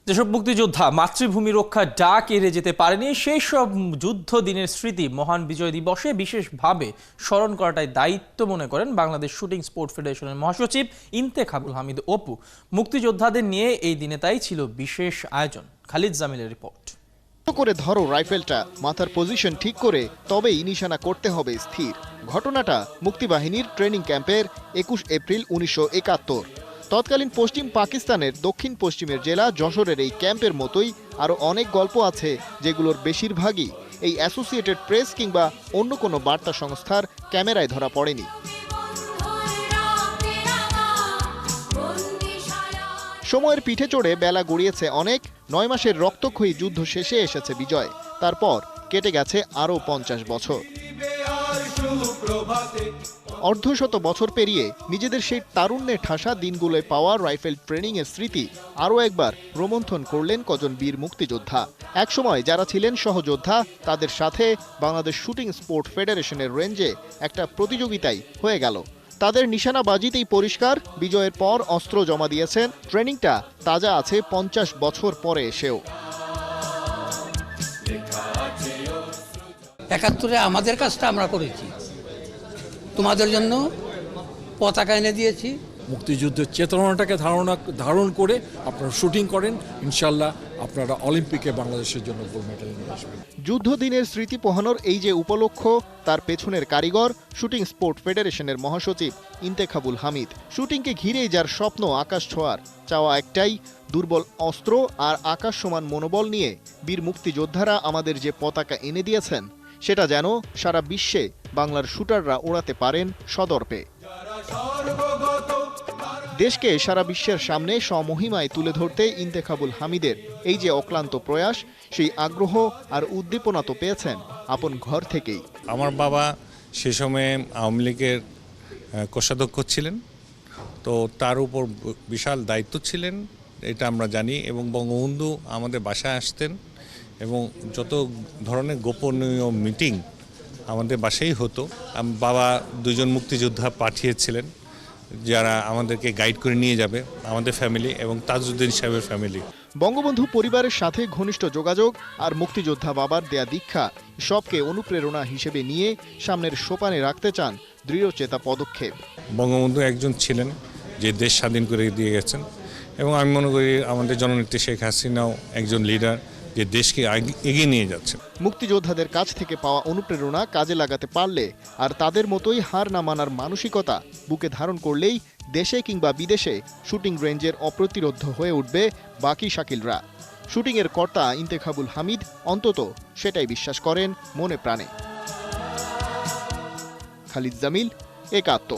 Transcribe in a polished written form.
যেসব মুক্তিযোদ্ধা মাতৃভূমি রক্ষার ডাক এড়ে যেতে পারেনি সেই সব যুদ্ধ দিনের স্মৃতি মহান বিজয় দিবসে বিশেষভাবে স্মরণ করাটাই দায়িত্ব মনে করেন বাংলাদেশ শুটিং স্পোর্ট ফেডারেশনের মহাসচিব ইন্তেখাবুল হামিদ অপু। মুক্তিযোদ্ধাদের নিয়ে এই দিনে তাই ছিল বিশেষ আয়োজন। খালিদ জামিলের রিপোর্ট। করে ধরো রাইফেলটা, মাথার পজিশন ঠিক করে তবেই নিশানা করতে হবে স্থির। ঘটনাটা মুক্তিবাহিনীর ট্রেনিং ক্যাম্পের 21 এপ্রিল 1971। তৎকালীন পশ্চিম পাকিস্তানের দক্ষিণ পশ্চিমের জেলা যশোরের এই ক্যাম্পের মতোই আরও অনেক গল্প আছে, যেগুলোর বেশিরভাগই এই অ্যাসোসিয়েটেড প্রেস কিংবা অন্য কোনো বার্তা সংস্থার ক্যামেরায় ধরা পড়েনি। সময়ের পিঠে চড়ে বেলা গড়িয়েছে অনেক। 9 মাসের রক্তক্ষয়ী যুদ্ধ শেষে এসেছে বিজয়। তারপর কেটে গেছে আরও 50 বছর। অর্ধশত বছর পেরিয়ে নিজেদের সেই তারুণ্যে ঠাসা দিনগুলোয় পাওয়া রাইফেল ট্রেনিংয়ের স্মৃতি আরও একবার রোমন্থন করলেন কজন বীর মুক্তিযোদ্ধা। একসময় যারা ছিলেন সহযোদ্ধা, তাদের সাথে বাংলাদেশ শুটিং স্পোর্ট ফেডারেশনের রেঞ্জে একটা প্রতিযোগিতাই হয়ে গেল। তাদের নিশানাবাজিতেই পরিষ্কার, বিজয়ের পর অস্ত্র জমা দিয়েছেন। ট্রেনিংটা তাজা আছে 50 বছর পরে এসেও। 71-এ আমাদের কাজটা আমরা করেছি, তোমাদের জন্য পতাকা এনে দিয়েছি। মুক্তিযুদ্ধের চেতনাটাকে ধারণ করে আপনারা শুটিং করেন, ইনশাল্লাহ আপনারা অলিম্পিকে বাংলাদেশের জন্য গোল্ড মেডেল নিয়ে আসবেন। যুদ্ধ দিনের স্মৃতি পোহানোর এই যে উপলক্ষ, তার পেছনের কারিগর শুটিং স্পোর্ট ফেডারেশনের মহাসচিব ইন্তেখাবুল হামিদ। শুটিংকে ঘিরেই যার স্বপ্ন আকাশ ছোঁয়ার, চাওয়া একটাই, দুর্বল অস্ত্র আর আকাশ সমান মনোবল নিয়ে বীর মুক্তিযোদ্ধারা আমাদের যে পতাকা এনে দিয়েছেন, সেটা যেন সারা বিশ্বে বাংলার শুটাররা ওড়াতে পারেন সদর্পে। দেশকে সারা বিশ্বের সামনে স্বমহিমায় তুলে ধরতে ইন্তেখাবুল হামিদের এই যে অক্লান্ত প্রয়াস, সেই আগ্রহ আর উদ্দীপনা তো পেয়েছেন আপন ঘর থেকেই। আমার বাবা সে সময়ে আওয়ামী লীগের কোষাধ্যক্ষ ছিলেন, তো তার উপর বিশাল দায়িত্ব ছিলেন, এটা আমরা জানি। এবং বঙ্গবন্ধু আমাদের বাসায় আসতেন এবং যত ধরনের গোপনীয় মিটিং আমাদের বাসায় হতো। বাবা 2 জন মুক্তিযোদ্ধা পাঠিয়েছিলেন যারা আমাদেরকে গাইড করে নিয়ে যাবে, আমাদের ফ্যামিলি এবং তাজউদ্দিন সাহেবের ফ্যামিলি। বঙ্গবন্ধু পরিবারের সাথে ঘনিষ্ঠ যোগাযোগ আর মুক্তিযোদ্ধা বাবার দেয়া দীক্ষা, সবকে অনুপ্রেরণা হিসেবে নিয়ে সামনের সোপানে রাখতে চান দৃঢ়চেতা পদক্ষেপ। বঙ্গবন্ধু একজন ছিলেন যে দেশ স্বাধীন করে দিয়ে গেছেন, এবং আমি মনে করি আমাদের জননেত্রী শেখ হাসিনাও একজন লিডার যে দেশকে এগিয়ে নিয়ে যাচ্ছে। মুক্তিযোদ্ধাদের কাছ থেকে পাওয়া অনুপ্রেরণা কাজে লাগাতে পারলে আর তাদের মতোই হার না মানার মানসিকতা বুকে ধারণ করলেই দেশে কিংবা বিদেশে শুটিং রেঞ্জের অপ্রতিরোধ্য হয়ে উঠবে বাকি শাকিলরা। শুটিংয়ের কর্তা ইন্তেখাবুল হামিদ অন্তত সেটাই বিশ্বাস করেন মনে প্রাণে। খালিদ জামিল, 71।